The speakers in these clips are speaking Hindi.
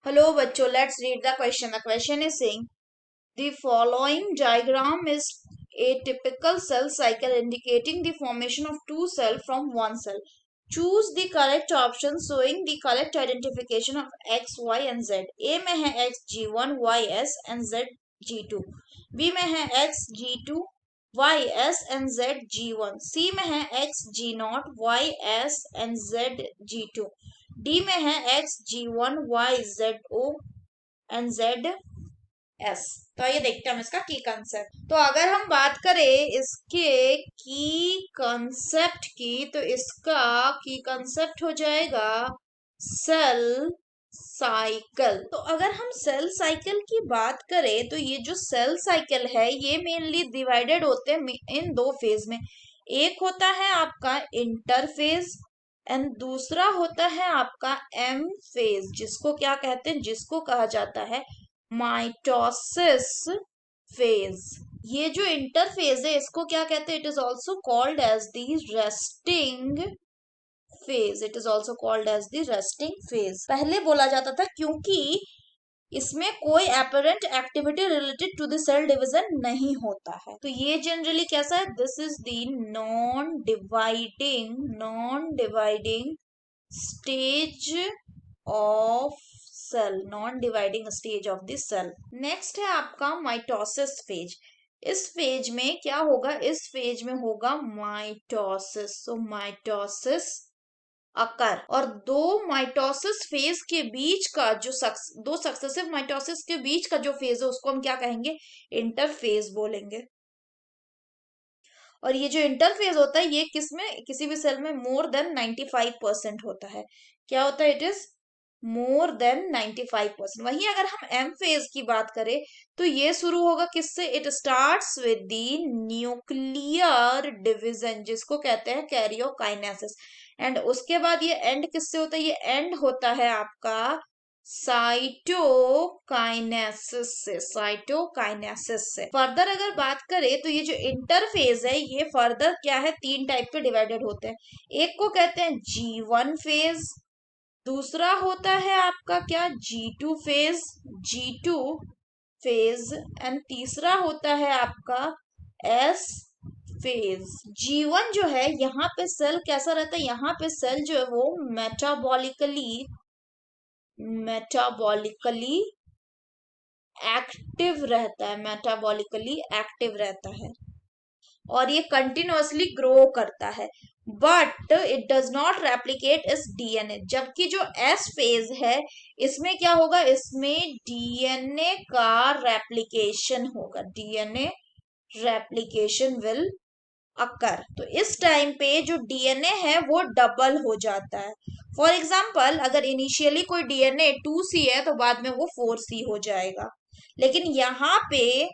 Hello, bachcho. Let's read the question. The question is saying the following diagram is a typical cell cycle indicating the formation of two cells from one cell. Choose the correct option showing the correct identification of X, Y and Z. A में है X G1, Y S and Z G2. B में है X G2, Y S and Z G1. C में है X G0, Y S and Z G2. D में है X G1, Y Z O and Z S. तो आइए देखते हैं हम इसका की कंसेप्ट। तो अगर हम बात करें इसके की कंसेप्ट की, तो इसका की कंसेप्ट हो जाएगा सेल साइकिल। तो अगर हम सेल साइकिल की बात करें तो ये जो सेल साइकिल है ये मेनली डिवाइडेड होते हैं इन दो फेज में। एक होता है आपका इंटरफेज एंड दूसरा होता है आपका एम फेज, जिसको क्या कहते हैं, जिसको कहा जाता है माइटोसिस फेज। ये जो इंटरफेज है इसको क्या कहते हैं, it is also called as the resting phase. It is also called as the resting phase. पहले बोला जाता था क्योंकि इसमें कोई apparent activity related to the cell division नहीं होता है। तो ये जनरली कैसा है, this is the non dividing stage of cell, non dividing stage of the cell. Next है आपका माइटोसिस फेज। इस फेज में क्या होगा, इस फेज में होगा माइटोसिस। सो माइटोसिस अकर, और दो माइटोसिस फेज के बीच का जो दो सक्सेसिव माइटोसिस के बीच का जो फेज है उसको हम क्या कहेंगे, इंटरफेज बोलेंगे। और ये जो इंटरफेज होता है ये किसमें, किसी भी सेल में मोर देन 95% होता है। क्या होता है, इट इज मोर देन 95%। वहीं अगर हम एम फेज की बात करें तो ये शुरू होगा किससे, it starts with the nuclear division, जिसको कहते हैं कैरियोकाइनेसिस। एंड उसके बाद ये एंड किससे होता है, ये एंड होता है आपका साइटोकाइनेसिस से, साइटोकाइनेसिस से। फर्दर अगर बात करें तो ये जो इंटरफेज है ये फर्दर क्या है, तीन टाइप के डिवाइडेड होते हैं। एक को कहते हैं G1 फेज, दूसरा होता है आपका क्या, G2 phase, G2 phase and तीसरा होता है आपका S फेज। G1 जो है यहाँ पे सेल कैसा रहता है, यहाँ पे सेल जो है वो मेटाबॉलिकली एक्टिव रहता है, मेटाबॉलिकली एक्टिव रहता है और ये कंटिन्यूअसली ग्रो करता है, but it does not replicate इस डीएनए। जबकि जो एस फेज है इसमें क्या होगा, इसमें डीएनए का रेप्लिकेशन होगा, डीएनए रेप्लिकेशन विल अकर। तो इस टाइम पे जो डीएनए है वो डबल हो जाता है। फॉर एग्जाम्पल अगर इनिशियली कोई डीएनए 2C है तो बाद में वो 4C हो जाएगा, लेकिन यहाँ पे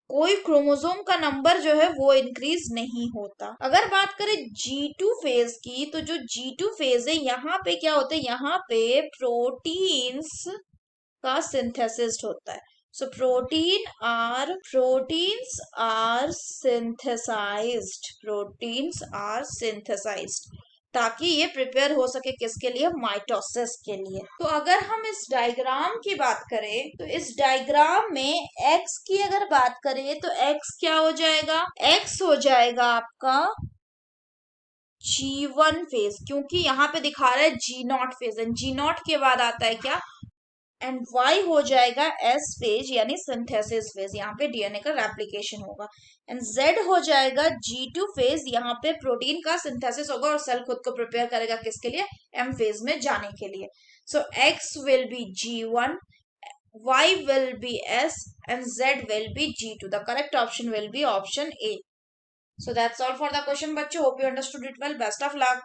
कोई क्रोमोसोम का नंबर जो है वो इंक्रीज नहीं होता। अगर बात करें G2 फेज की, तो जो G2 फेज है यहाँ पे क्या होता है, यहाँ पे प्रोटीन्स का सिंथेसिस होता है। सो प्रोटीन्स आर सिंथेसाइज्ड ताकि ये प्रिपेयर हो सके किसके लिए, माइटोसिस के लिए। तो अगर हम इस डायग्राम की बात करें तो इस डायग्राम में एक्स की अगर बात करें तो एक्स क्या हो जाएगा, एक्स हो जाएगा आपका G1 फेज, क्योंकि यहाँ पे दिखा रहा है G0 फेज एंड G0 के बाद आता है क्या, एंड Y हो जाएगा S फेज यानी सिंथेसिस फेज, यहाँ पे डीएनए का रेप्लिकेशन होगा। एंड Z हो जाएगा G2 फेज, यहाँ पे प्रोटीन का सिंथेसिस होगा और सेल खुद को प्रिपेयर करेगा किसके लिए, M फेज में जाने के लिए। सो X will be G1, Y will be S and Z will be G2. The correct option will be option A. So that's all for the question, bachcho. Hope you understood it well. Best of luck.